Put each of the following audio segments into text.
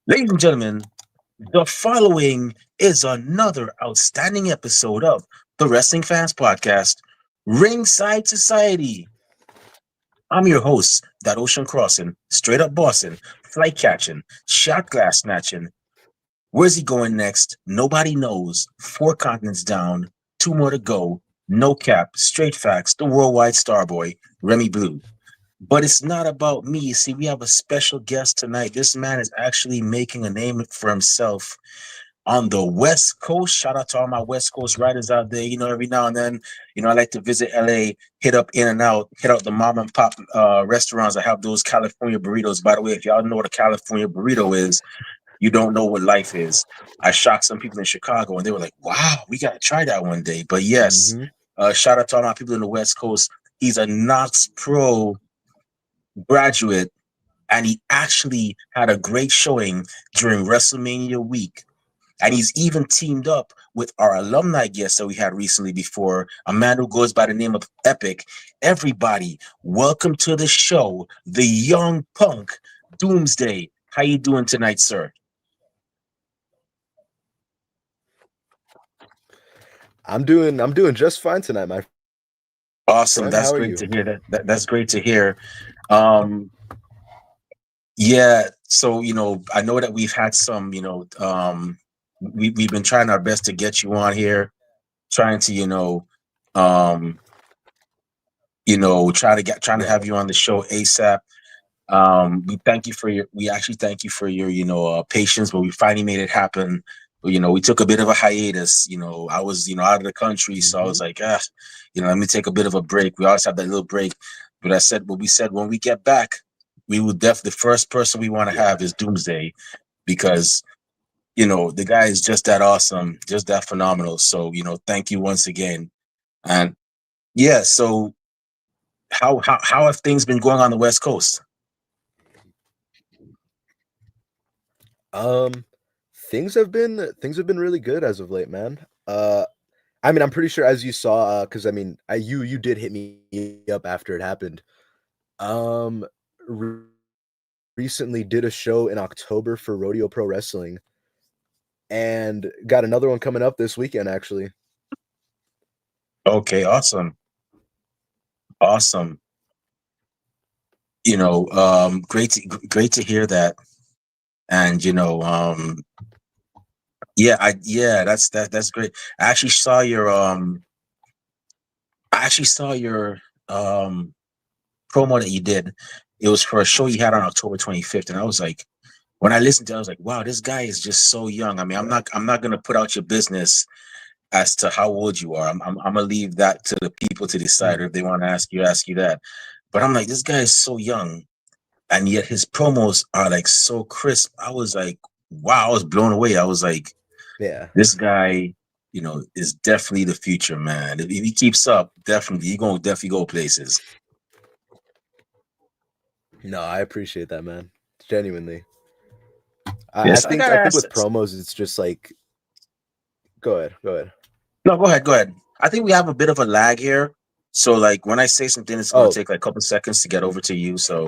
Ladies and gentlemen, the following is another outstanding episode of the Wrestling Fans Podcast, Ringside Society. I'm your host, that ocean crossing, straight up bossing, flight catching, shot glass snatching. Where's he going next? Nobody knows. Four continents down, two more to go. No cap, straight facts, the worldwide starboy, Remy Blue. But it's not about me. See, we have a special guest tonight. This man is actually making a name for himself on the West Coast. Shout out to all my West Coast riders out there. Every now and then, I like to visit LA, hit up In and Out, hit out the mom and pop restaurants. I have those California burritos. By the way, if y'all know what a California burrito is, you don't know what life is. I shocked some people in Chicago and they were like, wow, we got to try that one day. But yes, shout out to all my people in the West Coast. He's a Knokx Pro graduate, and he actually had a great showing during WrestleMania week. And he's even teamed up with our alumni guest that we had recently before, a man who goes by the name of Epic. Everybody, welcome to the show, the Young Punk Doomsday. How you doing tonight, sir? I'm doing just fine tonight, my Awesome. friend. That's How are great you? to hear. That's great to hear. Um, yeah. So I know that we've had some. We've been trying our best to get you on here, trying to um, trying to have Yeah. you on the show ASAP. We actually thank you for your patience, but we finally made it happen. We took a bit of a hiatus. I was out of the country, so I was hmm like, let me take a bit of a break. We always have that little break, but we said when we get back, we will definitely the first person we want to Yeah. have is Doomsday, because the guy is just that awesome, just that phenomenal. So thank you once again. And yeah, so how have things been going on the West Coast? Um, things have been really good as of late, man. I mean, I'm pretty sure as you saw, because I mean, you did hit me up after it happened. Um, re- recently did a show in October for Rodeo Pro Wrestling, and got another one coming up this weekend. Actually, Okay, awesome. Awesome. Great to hear that. And that's great. I actually saw your um promo that you did. It was for a show you had on October 25th, and I was like, when I listened to it, I was like, wow, this guy is just so young. I mean, yeah, I'm not gonna put out your business as to how old you are. I'm gonna leave that to the people to decide, or if they want to ask you that. But I'm like, this guy is so young, and yet his promos are like so crisp. I was like, wow, I was blown away. I was like, yeah. this guy, is definitely the future, man. If he keeps up, definitely he gonna definitely go places. No, I appreciate that, man. Genuinely. I Yes, I think gotta I think ask with this. promos, it's just like, go ahead, go ahead. No, go ahead, go ahead. I think we have a bit of a lag here. So like when I say something, it's gonna Oh, take like a couple seconds to get over to you. So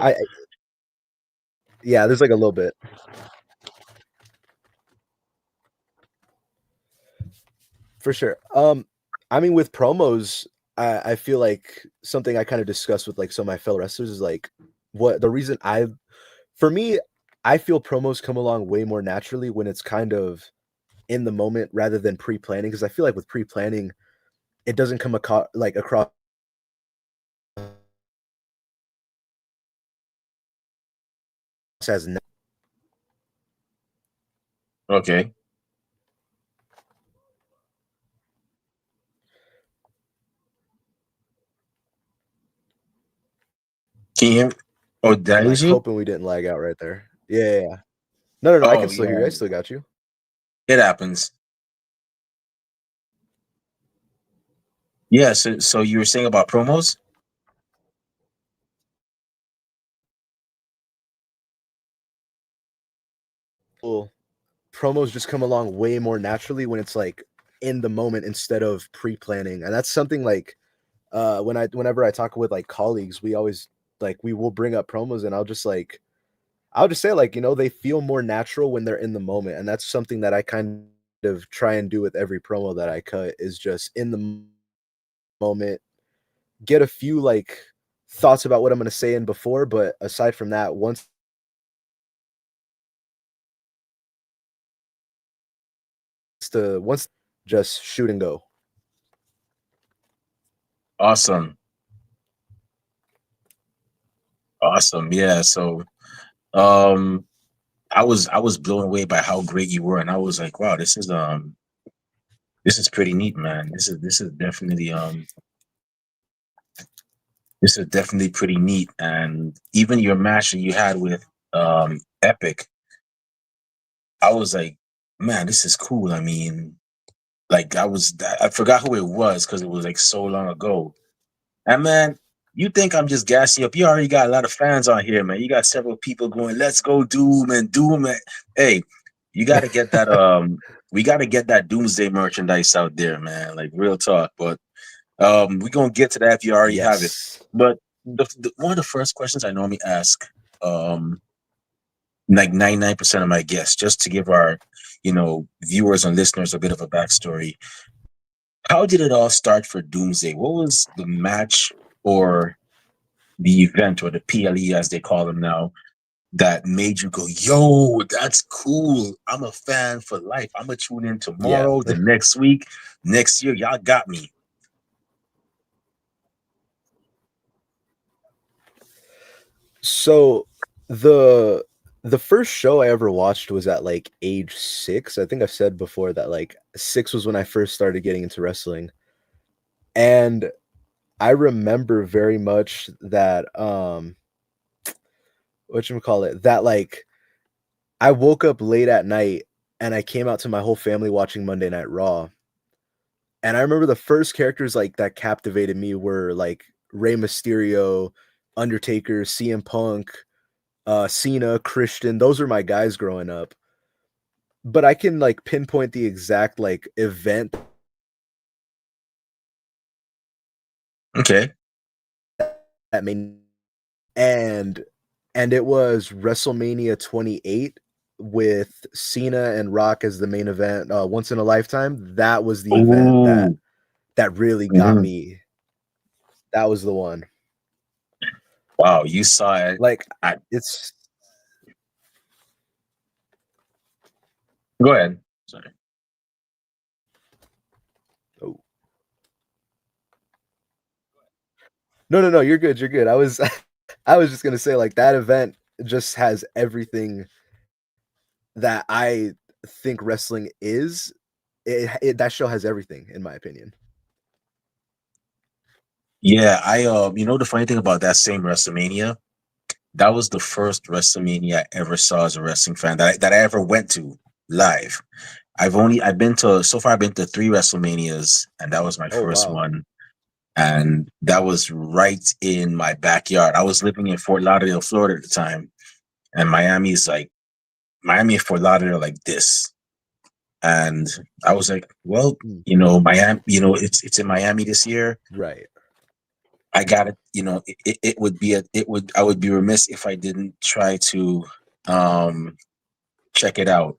yeah, there's like a little bit. For sure. I mean, with promos, I feel like something I kind of discussed with like some of my fellow wrestlers is like what the reason for me, I feel promos come along way more naturally when it's kind of in the moment rather than pre-planning. Because I feel like with pre-planning, it doesn't come like across as okay. Can you hear me? Oh, did I like lose you? hoping we didn't lag out right there. Yeah, yeah, yeah. No, no, no. I Oh can still hear you. yeah, I still got you. it happens. Yeah, so you were saying about promos? Well, promos just come along way more naturally when it's like in the moment instead of pre-planning, and that's something like whenever I talk with like colleagues, we always like we will bring up promos, and I'll just like I'll just say, like, they feel more natural when they're in the moment, and that's something that I kind of try and do with every promo that I cut, is just in the moment, get a few, like, thoughts about what I'm gonna say in before, but aside from that, once just shoot and go. Awesome. Awesome. Yeah. So um I was blown away by how great you were, and I was like, wow, this is pretty neat, man. This is definitely pretty neat. And even your match that you had with Epic, I was like, man, this is cool. I mean, like I forgot who it was because it was like so long ago. And man, you think I'm just gassing you up? You already got a lot of fans on here, man. You got several people going, "Let's go Doom and Doom." And hey, you got to get that. We got to get that Doomsday merchandise out there, man. Like real talk. But we're gonna get to that if you already have it. Yes. But one of the first questions I normally ask, um, like 99% of my guests, just to give our, viewers and listeners a bit of a backstory. How did it all start for Doomsday? What was the match or the event or the PLE as they call them now that made you go, yo, that's cool. I'm a fan for life. I'm gonna tune in Yeah. tomorrow, the next week, next year. Y'all got me. So the first show I ever watched was at like age 6. I think I've said before that like 6 was when I first started getting into wrestling. And I remember very much that whatchamacallit, that like I woke up late at night and I came out to my whole family watching Monday Night Raw. And I remember the first characters like that captivated me were like Rey Mysterio, Undertaker, CM Punk, Cena, Christian. Those are my guys growing up. But I can like pinpoint the exact like event Okay. that made, and it was WrestleMania 28 with Cena and Rock as the main event, once in a lifetime. That was the event Ooh. that really got Mhm. me. That was the one. Wow, you saw it. Like I, it's Go ahead. Sorry. oh no, you're good, you're good. I was I was just gonna say like that event just has everything that I think wrestling is. That show has everything in my opinion. Yeah, the funny thing about that same WrestleMania, that was the first WrestleMania I ever saw as a wrestling fan that I ever went to live. I've been to so far I've been to 3 WrestleManias, and that was my Oh first wow. one. And that was right in my backyard. I was living in Fort Lauderdale, Florida at the time, and Miami and Fort Lauderdale like this. And I was like, well, Mm, Miami, it's in Miami this year. right. I got it. It would be I would be remiss if I didn't try to um check it out.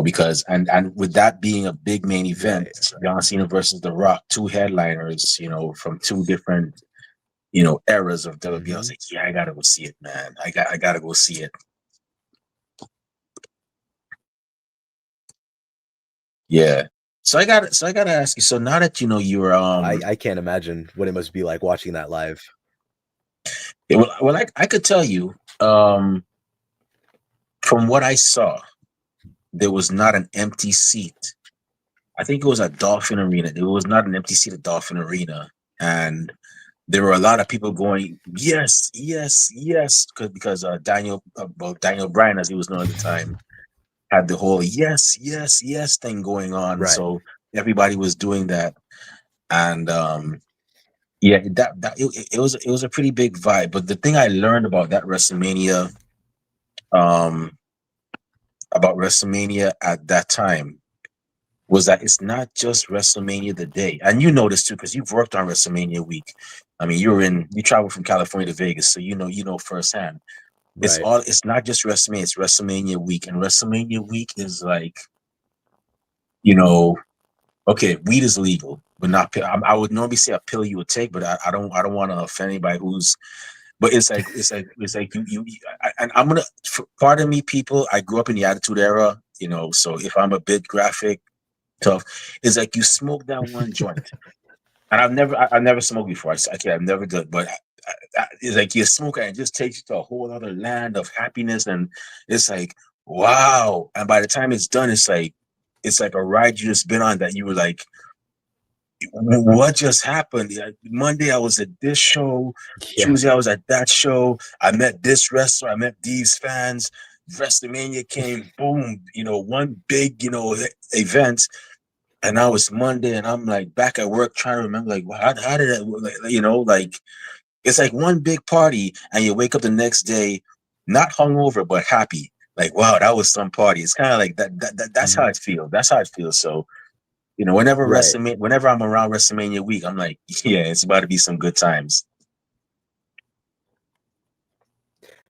Because and with that being a big main event, Right. John Cena versus The Rock, two headliners, from two different eras of WWE. I was Hmm. like, yeah, I gotta go see it, man. I gotta go see it. Yeah. So I gotta ask you. So now that you're I can't imagine what it must be like watching that live. well, I could tell you from what I saw, there was not an empty seat. I think it was at Dolphin Arena. There was not an empty seat at Dolphin Arena, and there were a lot of people going, yes, yes, yes, because Daniel Bryan, as he was known at the time, had the whole yes, yes, yes thing going on. Right. So everybody was doing that, and yeah, it was a pretty big vibe. But the thing I learned um, about WrestleMania at that time was that it's not just WrestleMania the day, and you know this too because you've worked on WrestleMania week. I mean, you traveled from California to Vegas, so you know firsthand. Right. It's not just WrestleMania, it's WrestleMania week. And WrestleMania week is like, you know, okay, weed is legal, but not I would normally say a pill you would take, but I don't want to offend anybody who's but it's like and I'm gonna pardon me, people. I grew up in the Attitude Era, you know, so if I'm a bit graphic, tough, it's like you smoke that one joint, and I've never smoked before. I can't, I've never done, but it's like you smoke it and it just takes you to a whole other land of happiness, and it's like wow. And by the time it's done, it's like a ride you just been on that you were like, what just happened? Monday I was at this show, Yeah. Tuesday I was at that show. I met this wrestler, I met these fans. WrestleMania came, boom, you know, one big, you know, event. And now it's Monday, and I'm like back at work trying to remember, like, how did that, like, you know, like it's like one big party, and you wake up the next day, not hungover but happy. Like, wow, that was some party. It's kind of like that's how Mhm. it feels. That's how it feels. So you know, whenever Right. WrestleMania, whenever I'm around WrestleMania week, I'm like, yeah, it's about to be some good times.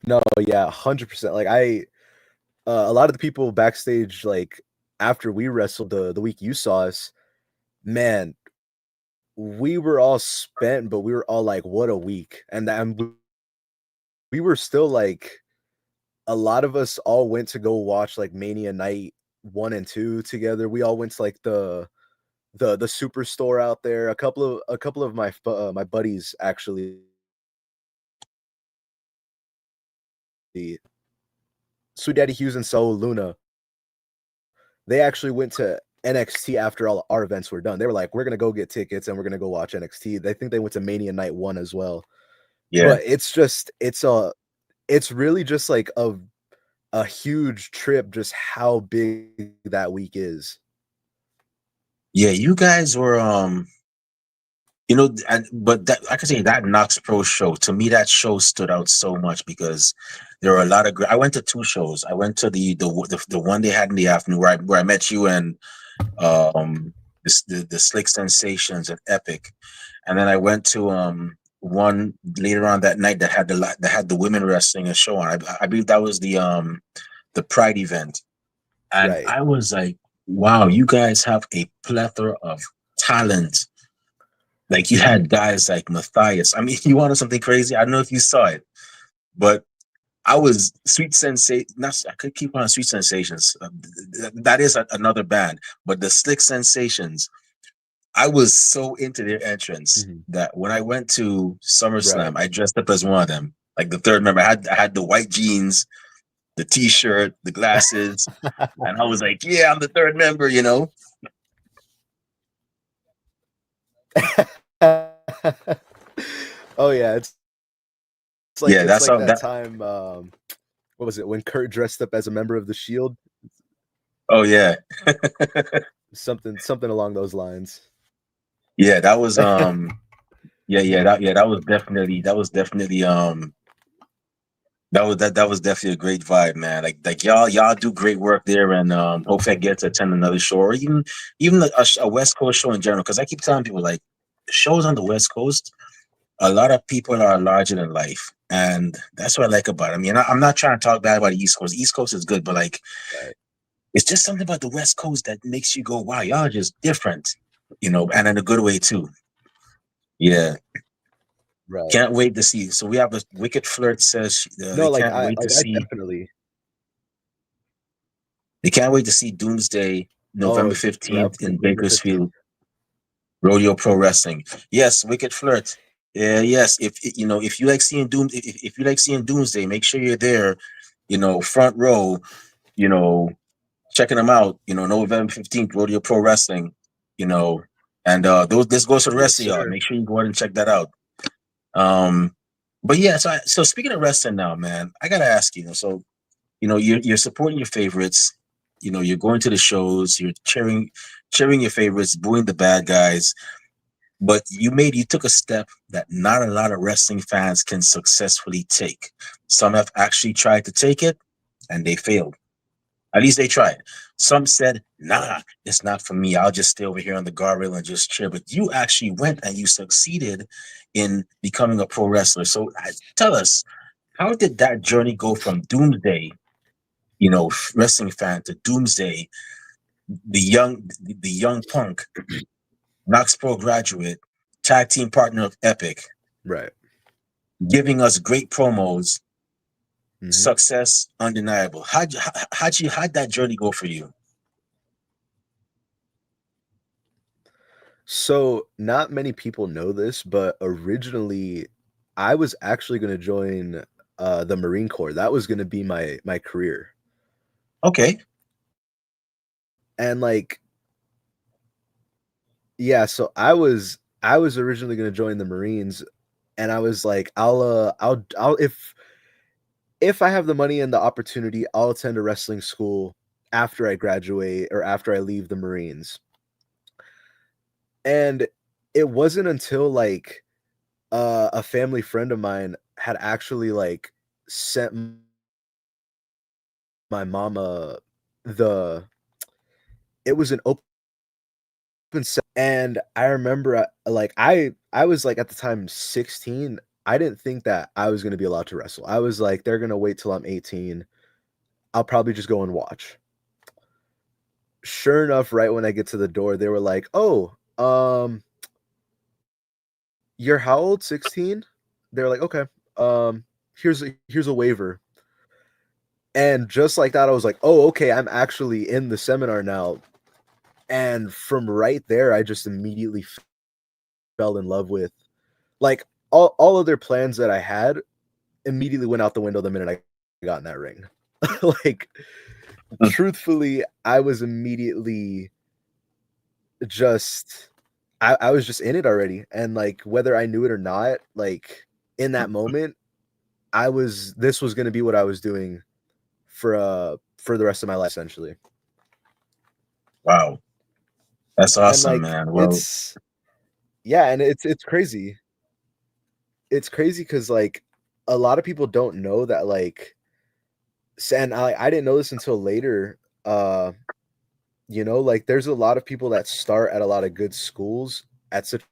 No, yeah, 100%. Like a lot of the people backstage, like after we wrestled the week you saw us, man, we were all spent, but we were all like, what a week. And we were still like, a lot of us all went to go watch like Mania Night 1 and 2 together. We all went to like the superstore out there. A couple of my buddies actually, the Sweet Daddy Hughes and Solo Luna, they actually went to NXT after all our events were done. They were like, we're gonna go get tickets and we're gonna go watch NXT. They think they went to Mania Night 1 as well. Yeah, But it's really just like a huge trip, just how big that week is. yeah, you guys were, you know, but that I can say that Knokx Pro show to me, that show stood out so much because there were a lot of great. I went to two shows. I went to the one they had in the afternoon where I met you and um the Slick Sensations and Epic, and then I went to one later on that night that had that had the women wrestling a show on. I believe that was the Pride event, and Right. I was like, wow, you guys have a plethora of talent. Like you had guys like Matthias. I mean, you wanted something crazy. I don't know if you saw it, but I was Sweet Sensation. Not I could keep on Sweet Sensations. That is another band, but the Slick Sensations. I was so into their entrance Mhm. that when I went to Right. SummerSlam, I dressed up as one of them. Like the third member, I had the white jeans, the T-shirt, the glasses, and I was like, "Yeah, I'm the third member," you know. Oh yeah, Yeah, it's that's like how that that. time, what was it, when Kurt dressed up as a member of the Shield? Oh yeah, Something along those lines. yeah, that was that was definitely that was definitely a great vibe, man. Like y'all do great work there, and hopefully I get to attend another show or even a West Coast show in general. Because I keep telling people like shows on the West Coast, a lot of people are larger than life, and that's what I like about it. I mean, I'm not trying to talk bad about the East Coast. East Coast is good, but like Right. it's just something about the West Coast that makes you go, "Wow, y'all are just different," you know, and in a good way too. Yeah, Right. can't wait to see. So we have the Wicked Flirt says No, they definitely. can't wait to see Doomsday November Oh, yep, 15th in November 15th. Bakersfield Rodeo Pro Wrestling. Yes, Wicked Flirt. Yeah, yes. If you know, if you like seeing if you like seeing Doomsday, make sure you're there. You know, front row. You know, checking them out. You know, November 15th Rodeo Pro Wrestling. You know, and those this goes to the Yes, rest of y'all. sir. Make sure you go ahead and check that out. Um, but yeah, so speaking of wrestling now, man, I gotta ask you. So you know, you're supporting your favorites. You know, you're going to the shows. You're cheering your favorites, booing the bad guys. But you took a step that not a lot of wrestling fans can successfully take. Some have actually tried to take it, and they failed. At least they tried. Some said, "Nah, it's not for me. I'll just stay over here on the guardrail and just cheer." But you actually went and you succeeded in becoming a pro wrestler. So tell us, How did that journey go from Doomsday, wrestling fan, to Doomsday, the young punk, Knokx Pro graduate, tag team partner of Epic, Right. giving us great promos, Mhm. success undeniable. How'd that journey go for you? So, not many people know this, but originally I was actually going to join the Marine Corps. That was going to be my career. Okay. And like yeah, so I was originally going to join the Marines, and I was like I'll if I have the money and the opportunity, I'll attend a wrestling school after I graduate or after I leave the Marines. And it wasn't until like a family friend of mine had actually like sent my mama the it was an open set, and I remember like I was like at the time 16. I didn't think that I was going to be allowed to wrestle. I was like, they're going to wait till I'm 18. I'll probably just go and watch. Sure enough, right when I get to the door, they were like, "Oh, you're how old? 16?" They're like, "Okay. Here's a waiver." And just like that, I was like, "Oh, okay, I'm actually in the seminar now." And from right there, I just immediately fell in love with like all other plans that I had immediately went out the window the minute I got in that ring. Like truthfully, I was immediately just I was just in it already. And like whether I knew it or not, like in that moment, this was gonna be what I was doing for the rest of my life essentially. Wow. That's And awesome, like man. Well, it's yeah, and it's crazy. It's crazy because like a lot of people don't know that like and I didn't know this until later. Like there's a lot of people that start at a lot of good schools at such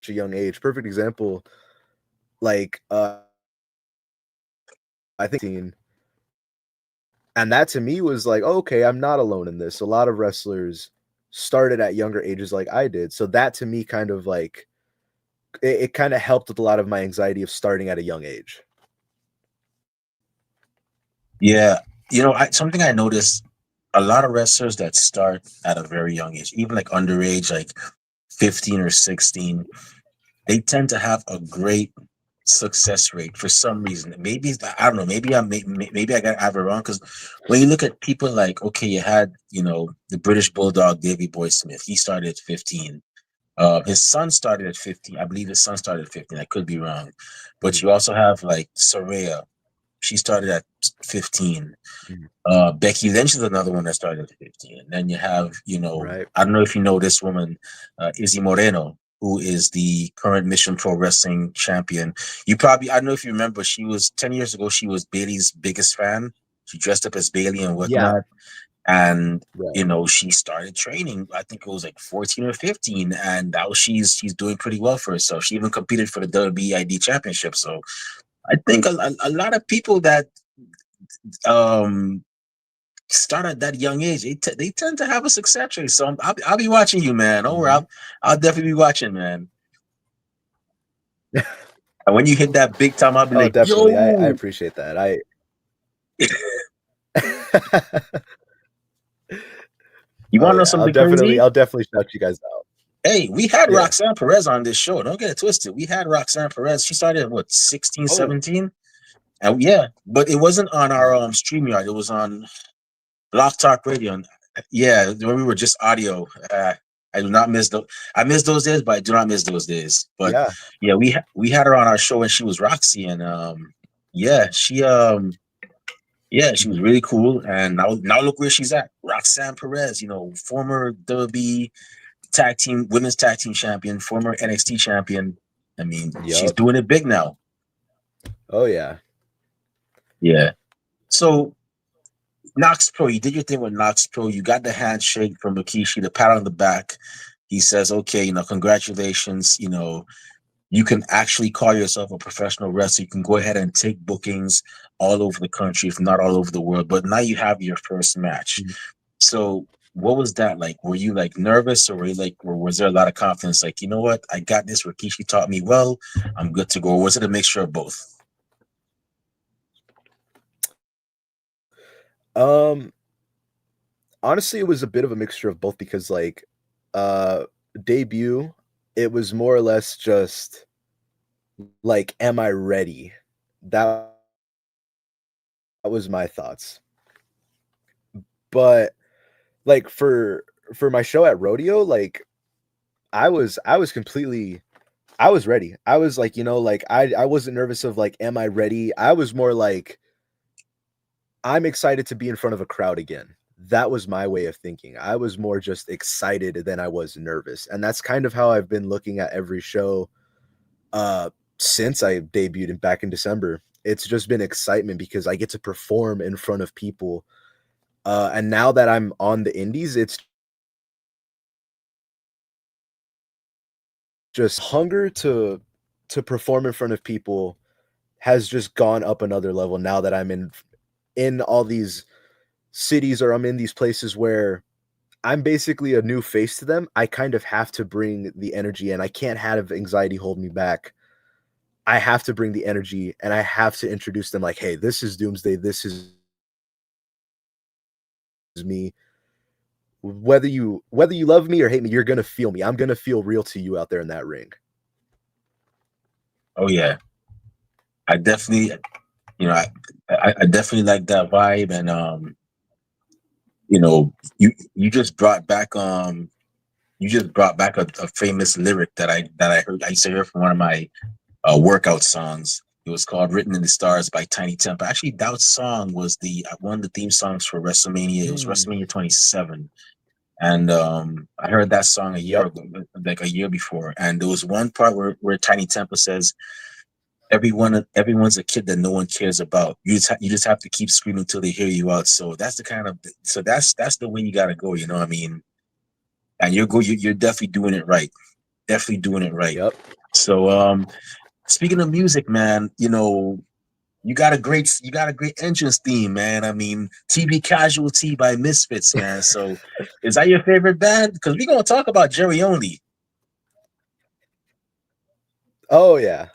a young age. Perfect example, like I think and that to me was like, oh, okay, I'm not alone in this. A lot of wrestlers started at younger ages like I did. So that to me kind of like it kind of helped with a lot of my anxiety of starting at a young age. yeah, something I noticed, a lot of wrestlers that start at a very young age, even like underage, like 15 or 16, they tend to have a great success rate for some reason. Maybe I don't know. Maybe I got have it wrong, because when you look at people like, okay, you had the British Bulldog Davey Boy Smith. He started at 15. His son started at 15. I believe his son started at 15. I could be wrong, but Mhm. you also have like Soraya. She started at 15. Mhm. Becky Lynch is another one that started at 15. And then you have, Right. I don't know if you know this woman, Izzy Moreno, who is the current Mission Pro Wrestling champion. I don't know if you remember, she was 10 years ago, she was Bailey's biggest fan. She dressed up as Bailey and Yeah. whatnot. And, Right. she started training, I think it was like 14 or 15. And now she's doing pretty well for herself. She even competed for the WBID championship. So I think a lot of people that, um, start at that young age, they tend to have a success rate. So I'll be watching you, man. Over, Mhm. I'll definitely be watching, man. And when you hit that big time, I'll be Oh, like, definitely. I yo. appreciate that. I You Oh want to know yeah, I'll something definitely crazy? I'll definitely shout you guys out. Hey, we had Yeah. Roxanne Perez on this show. Don't get it twisted. We had Roxanne Perez. She started at what, 16, Oh. 17? And yeah, but it wasn't on our Mhm. StreamYard. It was on Block Talk Radio. And yeah, when we were just audio. I do not miss those. I miss those days, but I do not miss those days. But Yeah. yeah, we had her on our show, and she was Roxy, and yeah, she was Mhm. really cool. And now look where she's at. Roxanne Perez, former WWE women's tag team champion, former NXT champion. I mean, she's Yup. doing it big now. Oh yeah. Yeah. So Knokx Pro, you did your thing with Knokx Pro. You got the handshake from Rikishi, the pat on the back. He says, "Okay, congratulations. you can actually call yourself a professional wrestler. You can go ahead and take bookings all over the country, if not all over the world. But now you have your first match. Mhm. So what was that like? Were you like nervous, or were you like, or was there a lot of confidence? Like, you know what, I got this. Rikishi taught me well. I'm good to go. Or was it a mixture of both? Um, Honestly, it was a bit of a mixture of both because uh debut, it was more or less just like, am I ready? That was my thoughts. But like for my show at Rodeo, like I was completely I was ready. I was like, like I wasn't nervous of like, am I ready? I was more like, I'm excited to be in front of a crowd again. That was my way of thinking. I was more just excited than I was nervous. And that's kind of how I've been looking at every show uh since I debuted back in December. It's just been excitement because I get to perform in front of people. And now that I'm on the indies, it's just hunger to perform in front of people has just gone up another level now that I'm in all these cities, or I'm in these places where I'm basically a new face to them. I kind of have to bring the energy, and I can't have anxiety hold me back. I have to bring the energy, and I have to introduce them like, "Hey, this is Doomsday. This is me. Whether you love me or hate me, you're gonna feel me. I'm gonna feel real to you out there in that ring." Oh yeah, I definitely, you know, I definitely like that vibe, and you just brought back a famous lyric that I heard. I used to hear from one of my workout songs. It was called "Written in the Stars" by Tiny Temper. Actually, that song was the one of the theme songs for WrestleMania. It was Mm, WrestleMania 27, and I heard that song a year yep, ago, like a year before. And there was one part where Tiny Temper says, everyone's a kid that no one cares about. You just have to keep screaming until they hear you out." So that's the way you got to go. You know what I mean? And you're definitely doing it right. Definitely doing it right. yep. So speaking of music, man, you got a great entrance theme, man. I mean, TV Casualty by Misfits, man. So is that your favorite band? Because we're gonna talk about Jerry Only. Oh yeah.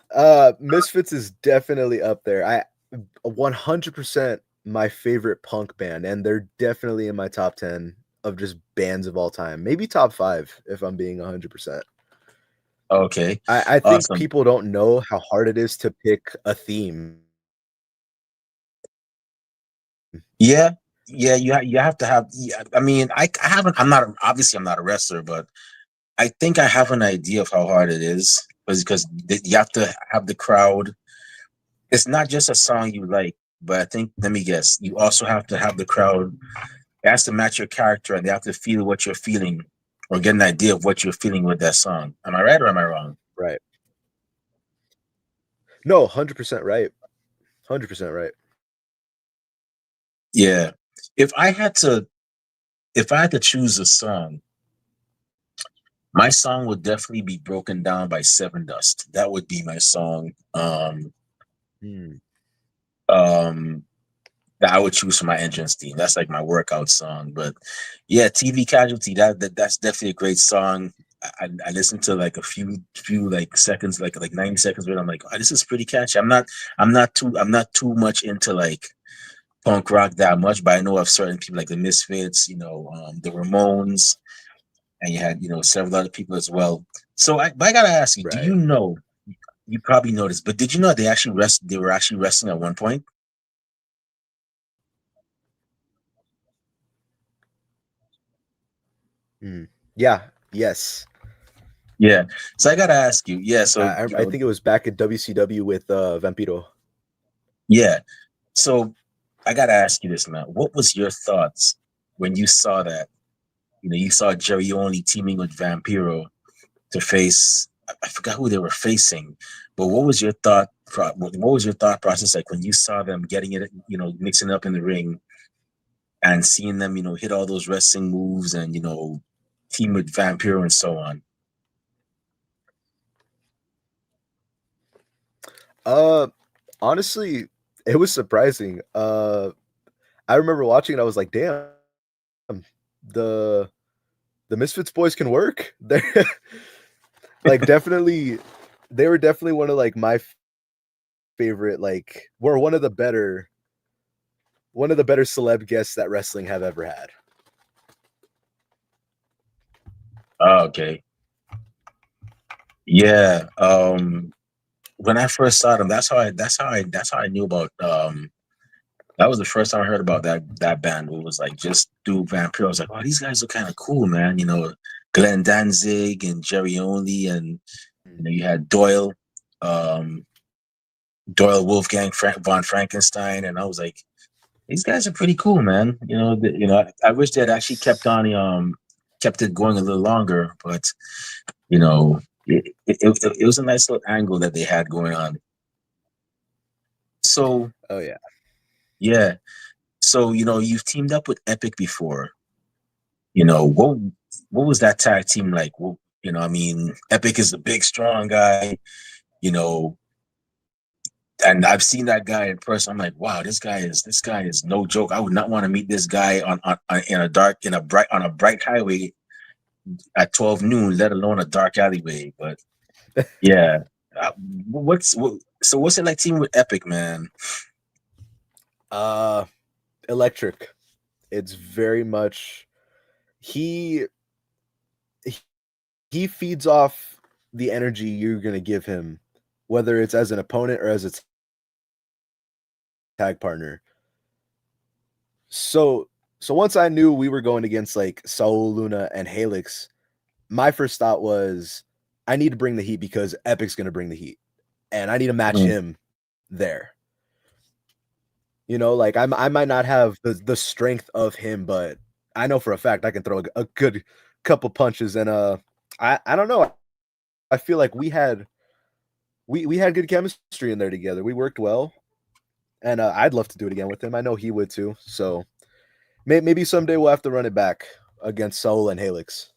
Misfits is definitely up there. 100% my favorite punk band, and they're definitely in my top 10 of just bands of all time. Maybe top 5 if I'm being 100%. Okay, I think awesome. people don't know how hard it is to pick a theme. Yeah, yeah. You have to have. Yeah, I mean, I haven't. I'm not a wrestler, but I think I have an idea of how hard it is because you have to have the crowd. It's not just a song you like, but I think, let me guess, you also have to have the crowd. It has to match your character, and they have to feel what you're feeling, or get an idea of what you're feeling with that song. Am I right or am I wrong? Right. No, 100% right. 100% right. Yeah. If I had to, if I had to choose a song, my song would definitely be "Broken Down" by Seven Dust. That would be my song. Mm, Um, that I would choose for my entrance theme. That's like my workout song. But yeah, TV Casualty. That's definitely a great song. I listened to like a few like seconds, like 90 seconds, but I'm like, oh, this is pretty catchy. I'm not too much into like punk rock that much, but I know of certain people like the Misfits, the Ramones, and you had several other people as well. So but I gotta ask you, do right. you know? You probably noticed, but did you know they were actually wrestling at one point? Mm. Yeah, yes. Yeah. So I gotta ask you, yeah. So I think it was back at WCW with Vampiro. yeah. So I gotta ask you this now. What was your thoughts when you saw that? You saw Jerry Only teaming with Vampiro to face. I forgot who they were facing, but what was your thought process like when you saw them getting it, mixing up in the ring, and seeing them, hit all those wrestling moves, and team with Vampiro and so on? Uh, honestly, it was surprising. I remember watching it. I was like, "Damn, the the Misfits boys can work." They're like definitely, they were definitely one of like my favorite. Like, were one of the better celeb guests that wrestling have ever had. Oh, okay. Yeah. When I first saw them, that's how I knew about that was the first time I heard about that band. It was like just Duke Vampire. I was like, oh, these guys are kind of cool, man. Glenn Danzig and Jerry Only, and you had um, Doyle Wolfgang von Frankenstein, and I was like, these guys are pretty cool, man. I wish they'd actually kept it going a little longer, but it was a nice little angle that they had going on. So Oh yeah. yeah, so you've teamed up with Epic before. What was that tag team like? Well, I mean, Epic is a big, strong guy. You know, and I've seen that guy in person. I'm like, wow, this guy is no joke. I would not want to meet this guy on a bright highway at 12 noon, let alone a dark alleyway. But yeah, uh, what's it like teaming with Epic, man? Uh, electric. It's very much he he feeds off the energy you're gonna give him, whether it's as an opponent or as a tag partner. So once I knew we were going against like Saul Luna and Helix, my first thought was I need to bring the heat because Epic's gonna bring the heat, and I need to match Mm. him there. Like I might not have the strength of him, but I know for a fact I can throw a good couple punches, and I don't know. I feel like we had good chemistry in there together. We worked well, and I'd love to do it again with him. I know he would too. So maybe someday we'll have to run it back against Soul and Helix.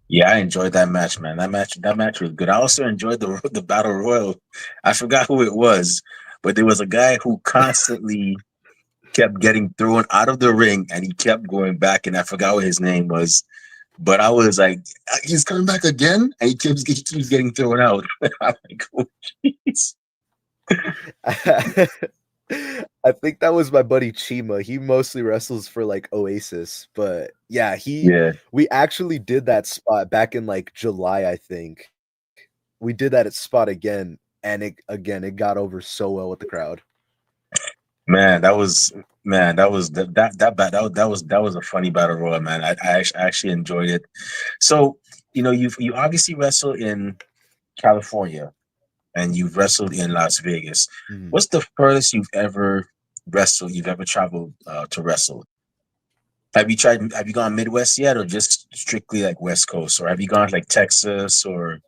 Yeah, I enjoyed that match, man. That match was good. I also enjoyed the battle royal. I forgot who it was, but there was a guy who constantly kept getting thrown out of the ring, and he kept going back, and I forgot what his name was. But I was like, he's coming back again, and he keeps getting thrown out. I'm like, oh, jeez. I think that was my buddy Chima. He mostly wrestles for like Oasis, but yeah, Yeah, we actually did that spot back in like July, I think. We did that at spot again, and it got over so well with the crowd. man, that was a funny battle royal, man. I actually enjoyed it. So you obviously wrestle in California, and you've wrestled in Las Vegas. Mhm. What's the furthest you've ever traveled to wrestle? Have you gone Midwest yet, or just strictly like West Coast, or have you gone like Texas or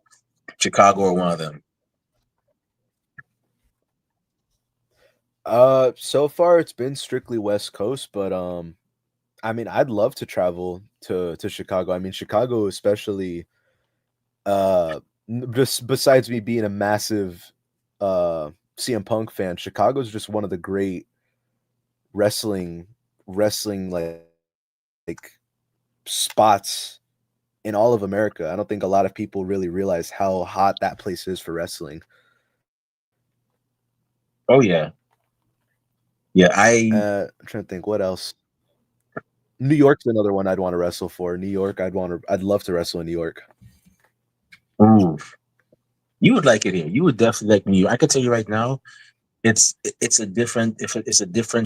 Chicago or one of them? So far it's been strictly West Coast, but I mean, I'd love to travel to Chicago. I mean, Chicago especially just besides me being a massive CM Punk fan, Chicago's just one of the great wrestling wrestling like spots in all of America. I don't think a lot of people really realize how hot that place is for wrestling. Oh yeah, yeah. I'm trying to think what else. New York's another one I'd want to wrestle for. New York, I'd love to wrestle in New York. Ooh, you would like it here. You would definitely like New York. I can tell you right now, it's a different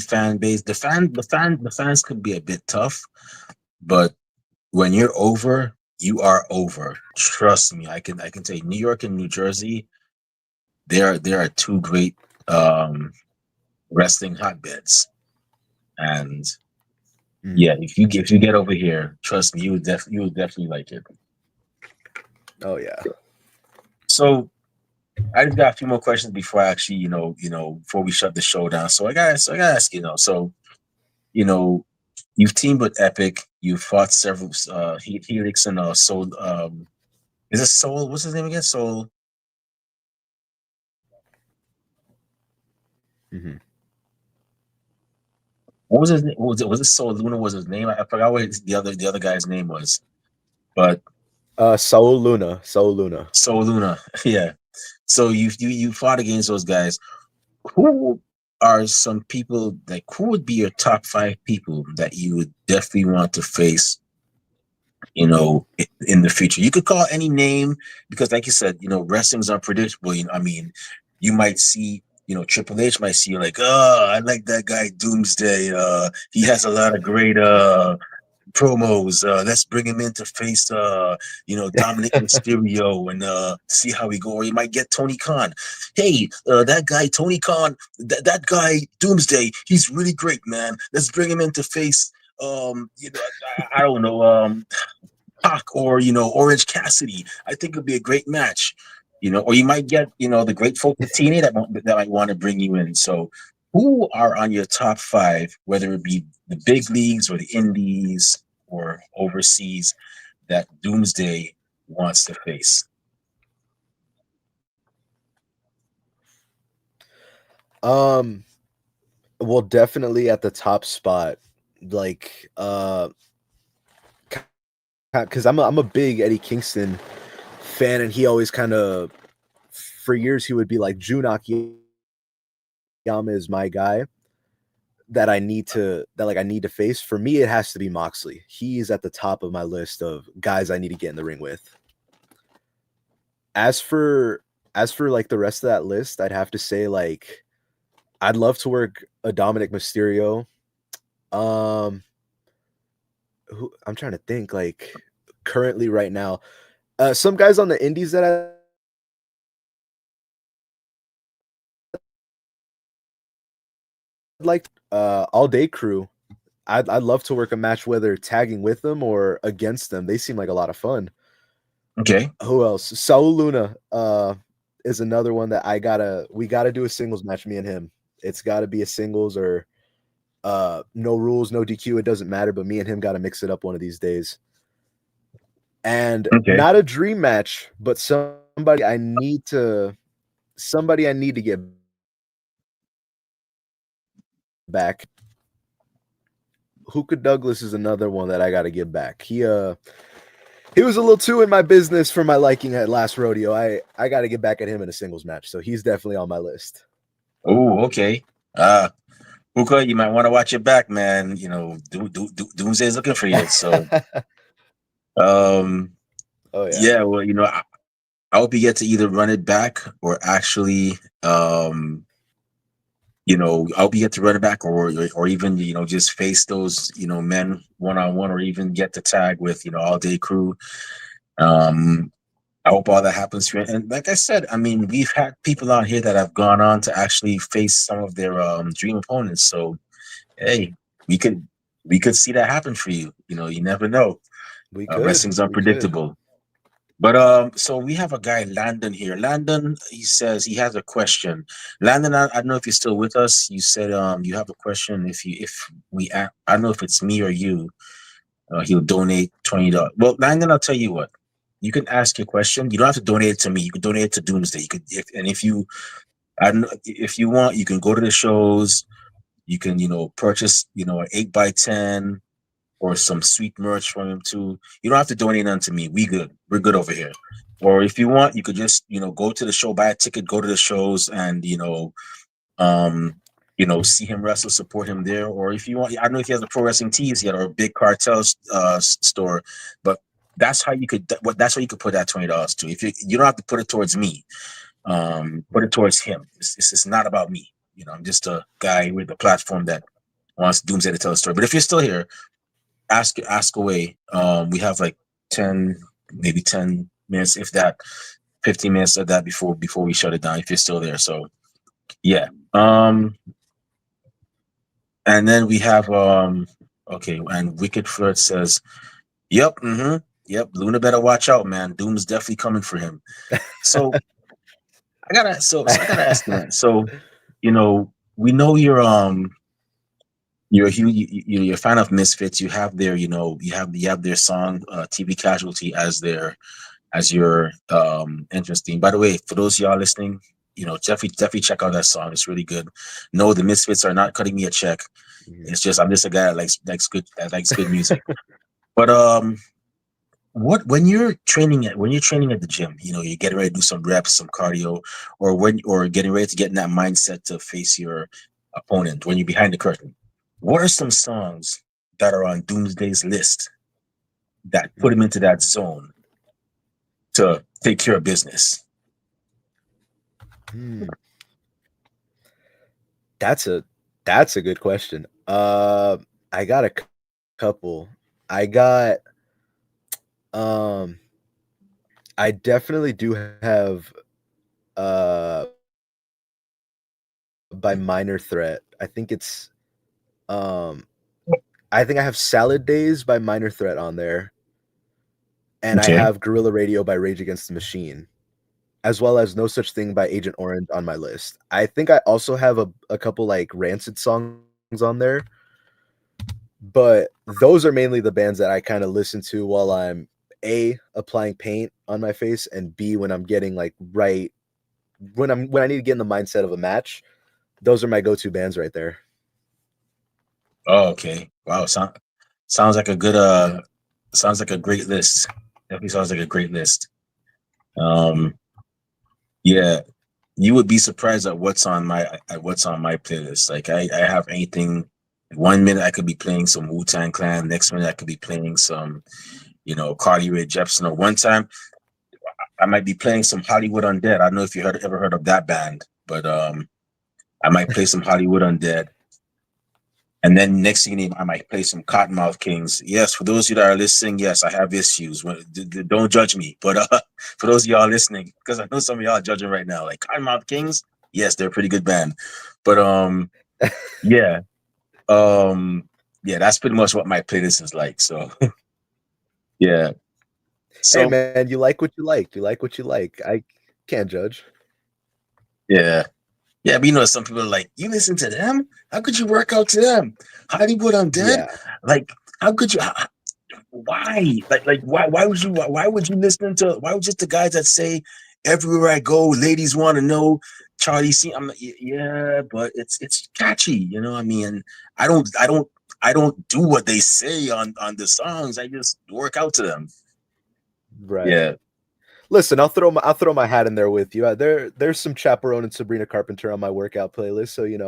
fan base. The fans could be a bit tough, but when you're over, you are over. Trust me. I can tell you, New York and New Jersey, there are two great um wrestling hotbeds. And Mm. yeah, if you get over here, trust me, you would definitely like it. Oh yeah. So I just got a few more questions before I actually, before we shut the show down. So I gotta ask, you know, you've teamed with Epic, you've fought several Helix and Soul. Is it Soul? What's his name again? Soul. Hmm. What was his name? Was it Soul Luna was his name? I forgot what the other guy's name was. But Saul Luna. Saul Luna. Soul Luna. Yeah. So you fought against those guys. Who are some people like who would be your top five people that you would definitely want to face, in the future? You could call any name because, like you said, wrestling's unpredictable. I mean, you might see, Triple H might see you like, oh, I like that guy Doomsday. He has a lot of great promos. Let's bring him in to face, Dominic Mysterio and see how we go. Or you might get Tony Khan. Hey, that guy Tony Khan, that guy Doomsday, he's really great, man. Let's bring him in to face. I don't know. Pac or Orange Cassidy. I think it'd be a great match. Or you might get the great folk with TNA that might want to bring you in. So, who are on your top five, whether it be the big leagues or the indies or overseas, that Doomsday wants to face? Um, well, definitely at the top spot, like because I'm a big Eddie Kingston fan, and he always kind of for years he would be like Jun Akiyama is my guy I need to face. For me, it has to be Moxley. He's at the top of my list of guys I need to get in the ring with. As for like the rest of that list, I'd have to say like I'd love to work a Dominic Mysterio. I'm trying to think like currently right now. Some guys on the indies that I like All Day Crew. I'd love to work a match whether tagging with them or against them. They seem like a lot of fun. Okay. Who else? Saul Luna is another one that we gotta do a singles match, me and him. It's gotta be a singles or no rules, no DQ, it doesn't matter, but me and him gotta mix it up one of these days. And Okay. not a dream match, but somebody I need to get back. Hookah Douglas is another one that I got to get back. He was a little too in my business for my liking at last rodeo. I got to get back at him in a singles match, so he's definitely on my list. Oh, okay. Hookah, you might want to watch your back, man. Doomsday's looking for you. So, um, Oh yeah. yeah. Well, I hope you get to either run it back or actually, I hope you get to run it back or even, just face those, men one-on-one, or even get to tag with, All Day Crew. I hope all that happens for you. And like I said, I mean, we've had people out here that have gone on to actually face some of their dream opponents. So, hey, we could see that happen for you. You never know. We could. Wrestling's unpredictable. But so we have a guy, Landon, here. Landon, he says he has a question. Landon, I don't know if you're still with us. You said you have a question. I don't know if it's me or you. He'll donate $20. Well, Landon, I'll tell you what. You can ask your question. You don't have to donate it to me. You can donate it to Doomsday. I don't know, if you want, you can go to the shows. You can purchase an 8x10 or some sweet merch from him too. You don't have to donate none to me. We're good over here. Or if you want, you could just go to the show, buy a ticket, go to the shows, and see him wrestle, support him there. Or if you want, I don't know if he has a pro wrestling tees yet or a big cartel store, but that's how you could. That's what you could put that $20 to. If you don't have to put it towards me, put it towards him. It's not about me. I'm just a guy with a platform that wants Doomsday to tell a story. But if you're still here, ask away. We have like 10 minutes, if that, 15 minutes of that before we shut it down, if you're still there. So yeah. And then we have okay, and Wicked Flirt says, yep, yep, Luna better watch out, man. Doom's definitely coming for him. So I gotta ask you, man. So we know you're a you're a fan of Misfits. You have their, you have their song TV Casualty as your entrance theme. By the way, for those of y'all listening, definitely check out that song. It's really good. No, the Misfits are not cutting me a check. It's just I'm just a guy that likes good music. But when you're training at the gym, you're getting ready to do some reps, some cardio, or getting ready to get in that mindset to face your opponent when you're behind the curtain. What are some songs that are on Doomsday's list that put him into that zone to take care of business? Hmm. That's a good question. I got a couple. I got um I definitely do have by Minor Threat. Um I think I have Salad Days by Minor Threat on there, and I Okay. have Guerrilla Radio by Rage Against the Machine, as well as No Such Thing by Agent Orange on my list. I think I also have a couple like Rancid songs on there, but those are mainly the bands that I kind of listen to while I'm A, applying paint on my face, and B, when I'm getting like right when I need to get in the mindset of a match. Those are my go-to bands right there. Oh, okay. Wow. Sounds like a good sounds like a great list. Definitely sounds like a great list. Um, yeah, you would be surprised at what's on my playlist. Like I have anything. 1 minute I could be playing some Wu-Tang Clan. Next minute I could be playing some, Carly Rae Jepsen. Or one time I might be playing some Hollywood Undead. I don't know if you ever heard of that band, but I might play some Hollywood Undead. And then next thing you know, I might play some Cottonmouth Kings. Yes, for those of you that are listening, yes, I have issues. Don't judge me. But for those of y'all listening, because I know some of y'all are judging right now, like Cottonmouth Kings, yes, they're a pretty good band. But yeah, yeah, that's pretty much what my playlist is like. So yeah, Hey so man, you like what you like. You like what you like. I can't judge. yeah, yeah. But some people are like, you listen to them? How could you work out to them? Hollywood Undead? Yeah. Like, how could you? Why? Why would just the guys that say everywhere I go, ladies want to know Charlie C? I'm like, yeah, but it's catchy, I mean, I don't do what they say on the songs. I just work out to them. Right. Yeah. Listen, I'll throw my hat in there with you. There's some Chaperone and Sabrina Carpenter on my workout playlist, so you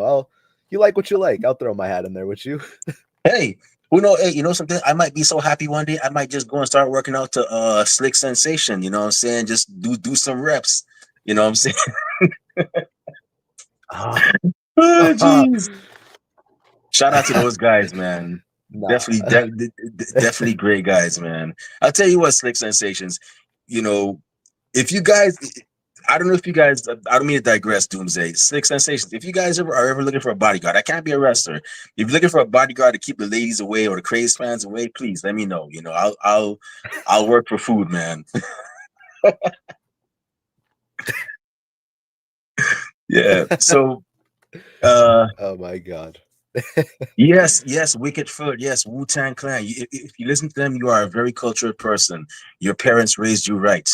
like what you like. I'll throw my hat in there with you. Hey, who know? Hey, something? I might be so happy one day I might just go and start working out to Slick Sensation. You know what I'm saying? Just do some reps. You know what I'm saying? Ah, Oh, jeez. Shout out to those guys, man. nah. Definitely great guys, man. I'll tell you what, Slick Sensations. You know, if you guys, I don't know if you guys, I don't mean to digress, Doomsday. Slick Sensations. If you guys are ever looking for a bodyguard, I can't be a wrestler. If you're looking for a bodyguard to keep the ladies away or the crazed fans away, please let me know. I'll work for food, man. Yeah. So, Oh my god. yes, Wicked Foot. Yes, Wu-Tang Clan. If you listen to them, you are a very cultured person. Your parents raised you right.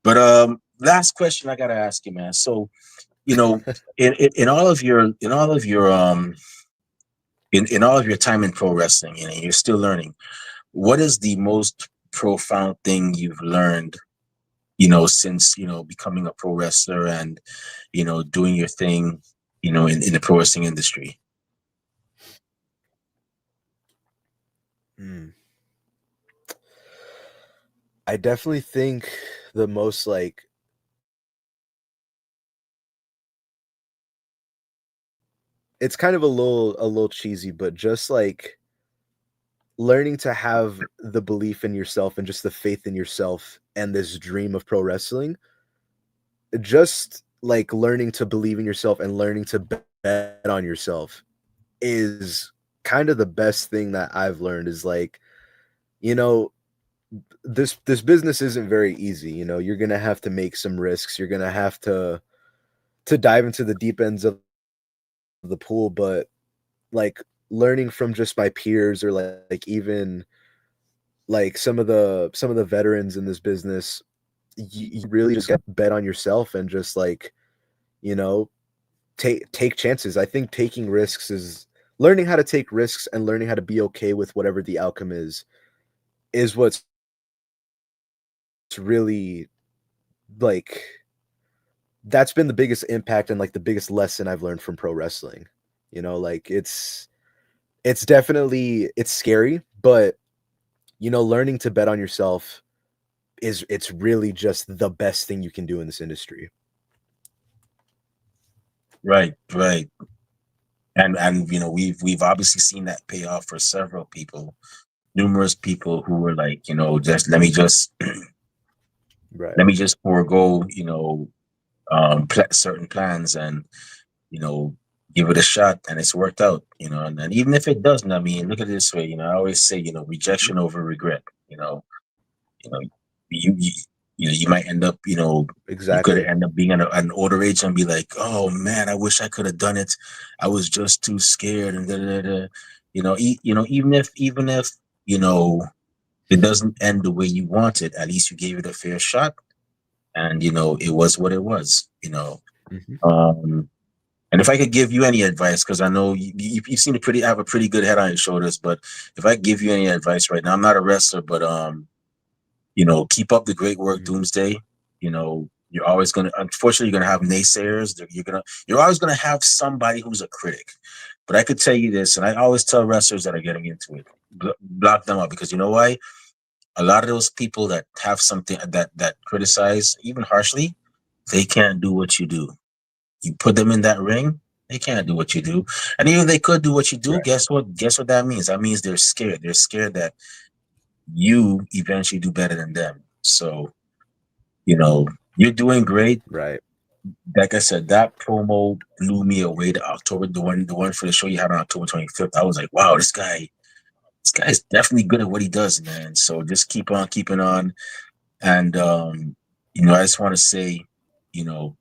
But last question I gotta ask you, man. So, you know, in all of your time in pro wrestling, you're still learning. What is the most profound thing you've learned, since becoming a pro wrestler and doing your thing, in the pro wrestling industry? Hmm. I definitely think the most like it's kind of a little cheesy, but just like learning to have the belief in yourself and just the faith in yourself and this dream of pro wrestling, just like learning to believe in yourself and learning to bet on yourself is kind of the best thing that I've learned is like, you know, this business isn't very easy. You're gonna have to make some risks. You're gonna have to dive into the deep ends of the pool, but like learning from just my peers or like even like some of the veterans in this business, you really just got to bet on yourself and just like you know, take chances. I think taking risks is learning how to take risks and learning how to be okay with whatever the outcome is what's really like that's been the biggest impact and like the biggest lesson I've learned from pro wrestling. Like it's definitely it's scary, but learning to bet on yourself it's really just the best thing you can do in this industry. Right, right. And we've obviously seen that pay off for several people, numerous people who were like, just Right. let me just forego, certain plans and you know give it a shot, and it's worked out. And even if it doesn't, I mean, look at it this way. I always say, Mhm. rejection over regret. You know, you you might end up, you could Exactly. end up being an older age and be like, oh man, I wish I could have done it. I was just too scared and da, da, da, da. Even if you know it doesn't end the way you want it, at least you gave it a fair shot, and it was what it was. Mhm. Um, and if I could give you any advice, because I know you seem to have a pretty good head on your shoulders, but if I give you any advice right now, I'm not a wrestler, but keep up the great work, Mhm. Doomsday. You're always gonna, unfortunately, you're gonna have naysayers. You're always gonna have somebody who's a critic. But I could tell you this, and I always tell wrestlers that are getting into it, block them up, because you know why? A lot of those people that have something that criticize, even harshly, they can't do what you do. You put them in that ring, they can't do what you do. And even if they could do what you do, Right. guess what? Guess what that means? That means they're scared. They're scared that you eventually do better than them. So, you're doing great. Right. Like I said, that promo blew me away. The one for the show you had on October 25th. I was like, wow, this guy's definitely good at what he does, man. So just keep on keeping on. And I just want to say, you know,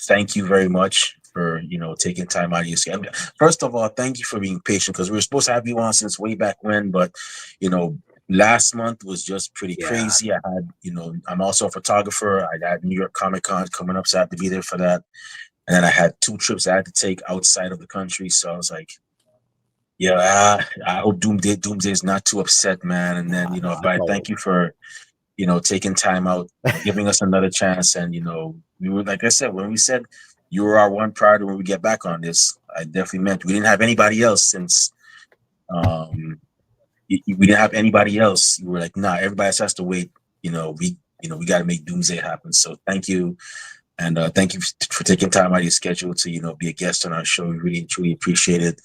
thank you very much for taking time out of your schedule. First of all, thank you for being patient, because we were supposed to have you on since way back when, but you know, last month was just pretty Yeah. crazy. I'm also a photographer. I had New York Comic Con coming up, so I had to be there for that. And then I had 2 trips I had to take outside of the country, so I was like, yeah, I hope Doomsday is not too upset, man. And then, Nah, no, but it's I all thank you for taking time out, giving us another chance. And, we were, like I said, when we said you were our one priority when we get back on this, I definitely meant we didn't have anybody else since um we didn't have anybody else. We were like, nah, everybody else has to wait. We got to make Doomsday happen. So thank you. And thank you for taking time out of your schedule to, be a guest on our show. We really, truly appreciate it.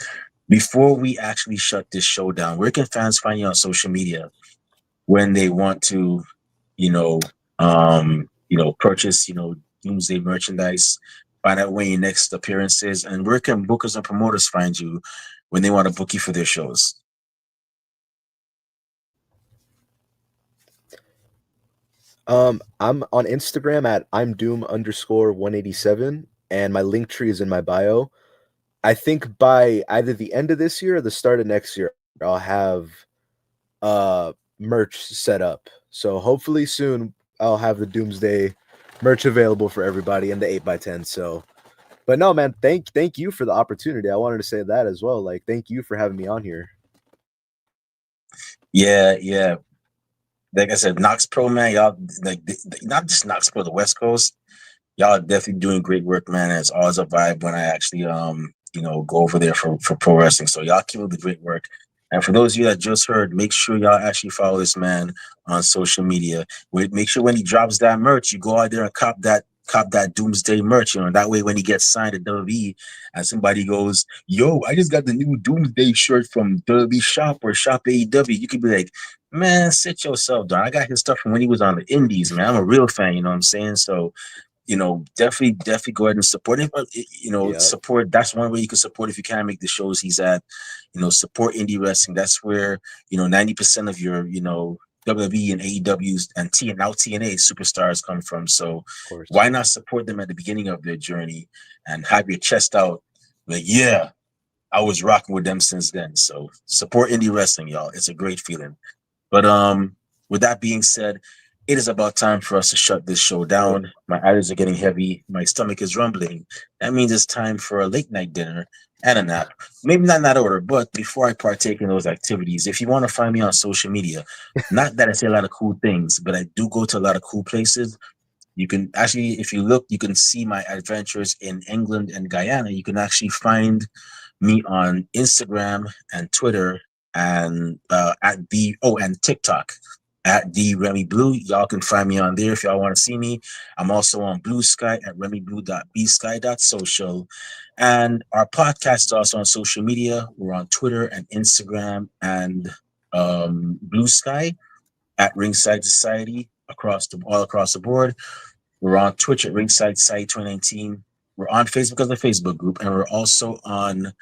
Before we actually shut this show down, where can fans find you on social media when they want to, you know, purchase, Doomsday merchandise, find out when your next appearance is, and where can bookers and promoters find you when they want to book you for their shows? I'm on Instagram at I'm Doom underscore 187, and my link tree is in my bio. I think by either the end of this year or the start of next year, I'll have merch set up. So hopefully soon I'll have the Doomsday merch available for everybody and the 8x10. So but no, man, thank you for the opportunity. I wanted to say that as well. Like, thank you for having me on here. Yeah, yeah. Like I said, Knokx Pro, man, y'all, like, not just Knokx Pro, the West Coast, y'all are definitely doing great work, man. It's always a vibe when I actually go over there for pro wrestling. So y'all keep up the great work. And for those of you that just heard, make sure y'all actually follow this man on social media. Make sure when he drops that merch, you go out there and cop that Doomsday merch. That way when he gets signed at WWE and somebody goes, yo, I just got the new Doomsday shirt from WWE Shop or Shop AEW, you could be like, man, sit yourself down. I got his stuff from when he was on the indies, man. I'm a real fan, you know what I'm saying? So definitely go ahead and support him. Yeah, Support. That's one way you can support if you can't make the shows he's at. Support indie wrestling. That's where 90% of your WWE and AEWs and now TNA superstars come from. So of course. why not support them at the beginning of their journey and have your chest out? Like, yeah, I was rocking with them since then. So support indie wrestling, y'all. It's a great feeling. But with that being said, It is about time for us to shut this show Oh yeah. down. My eyelids are getting heavy. My stomach is rumbling. That means it's time for a late night dinner and a nap. Maybe not in that order, but before I partake in those activities, if you want to find me on social media, not that I say a lot of cool things, but I do go to a lot of cool places. You can actually, if you look, you can see my adventures in England and Guyana. You can actually find me on Instagram and Twitter and at the and TikTok at the Remy Blue. Y'all can find me on there if y'all want to see me. I'm also on Blue Sky at remyblue.bsky.social. And our podcast is also on social media. We're on Twitter and Instagram and Blue Sky at Ringside Society all across the board. We're on Twitch at Ringside Society 2019. We're on Facebook as a Facebook group, and we're also on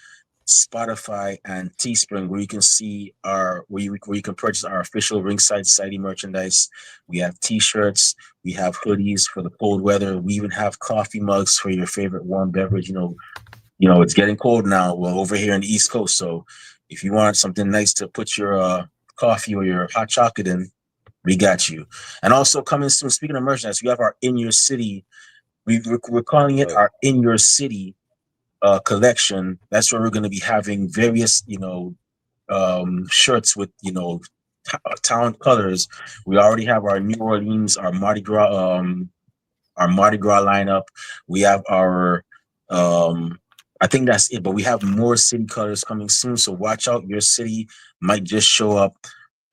Spotify and Teespring, where you can see where you can purchase our official Ringside Society merchandise. We have T-shirts, we have hoodies for the cold weather. We even have coffee mugs for your favorite warm beverage. It's getting cold now. Well, over here in the East Coast, so if you want something nice to put your coffee or your hot chocolate in, we got you. And also coming soon. Speaking of merchandise, we have our In Your City. We're calling it Oh yeah. our In Your City collection. That's where we're going to be having various, shirts with, town colors. We already have our New Orleans, our Mardi Gras lineup. We have our, I think that's it. But we have more city colors coming soon. So watch out. Your city might just show up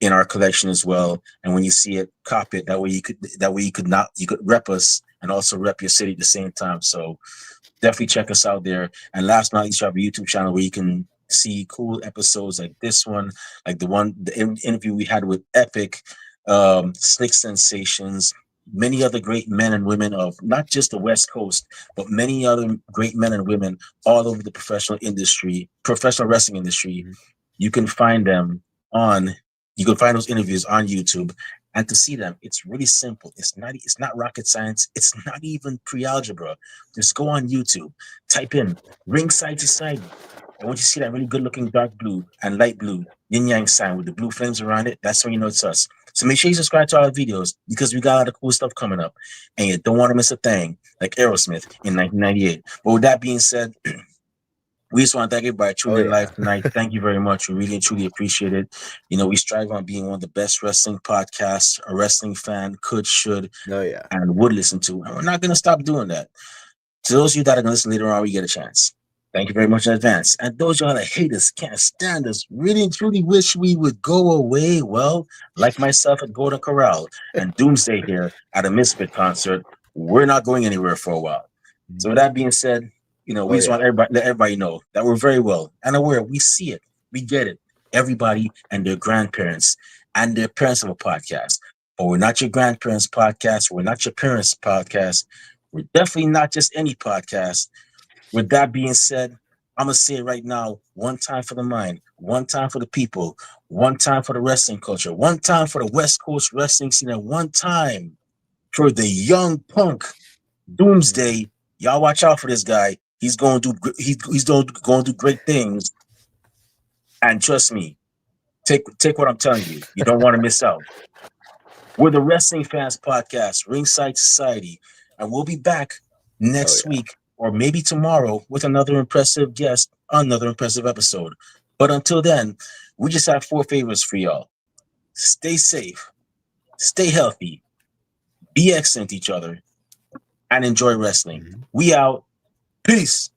in our collection as well. And when you see it, cop it. You could rep us and also rep your city at the same time. So definitely check us out there. And last but not least, we have a YouTube channel where you can see cool episodes like this one, like the interview we had with Epic, Slick Sensations, many other great men and women of not just the West Coast, but many other great men and women all over the professional wrestling industry. Mhm. You can find them on. You can find those interviews on YouTube, and to see them, it's really simple. It's not rocket science. It's not even pre-algebra. Just go on YouTube, type in Ringside Society. And once you see that really good looking dark blue and light blue yin yang sign with the blue flames around it, that's when you know it's us. So make sure you subscribe to our videos because we got a lot of cool stuff coming up. And you don't want to miss a thing like Aerosmith in 1998. But with that being said, we just want to thank everybody Oh tuning in yeah. live tonight. Thank you very much. We really and truly appreciate it. We strive on being one of the best wrestling podcasts a wrestling fan could, should, No yeah. and would listen to. And we're not going to stop doing that. To those of you that are going to listen later on, we get a chance. Thank you very much in advance. And those of y'all that hate us, can't stand us, really and truly wish we would go away. Well, like myself at Golden Corral and Doomsday here at a Misfit concert, we're not going anywhere for a while. So with Mhm. that being said, Oh we just yeah. want let everybody know that we're very well and aware. We see it, we get it. Everybody and their grandparents and their parents of a podcast. But we're not your grandparents' podcast. We're not your parents' podcast. We're definitely not just any podcast. With that being said, I'm gonna say it right now: one time for the mind, one time for the people, one time for the wrestling culture, one time for the West Coast wrestling scene, and one time for the Young Punk Mhm. Doomsday. Y'all watch out for this guy. He's going to do going to do great things. And trust me, take what I'm telling you. You don't want to miss out. We're the Wrestling Fans Podcast, Ringside Society, and we'll be back Oh next yeah. week or maybe tomorrow with another impressive guest, another impressive episode. But until then, we just have four favors for y'all. Stay safe, stay healthy, be excellent to each other, and enjoy wrestling. Mhm. We out. Peace.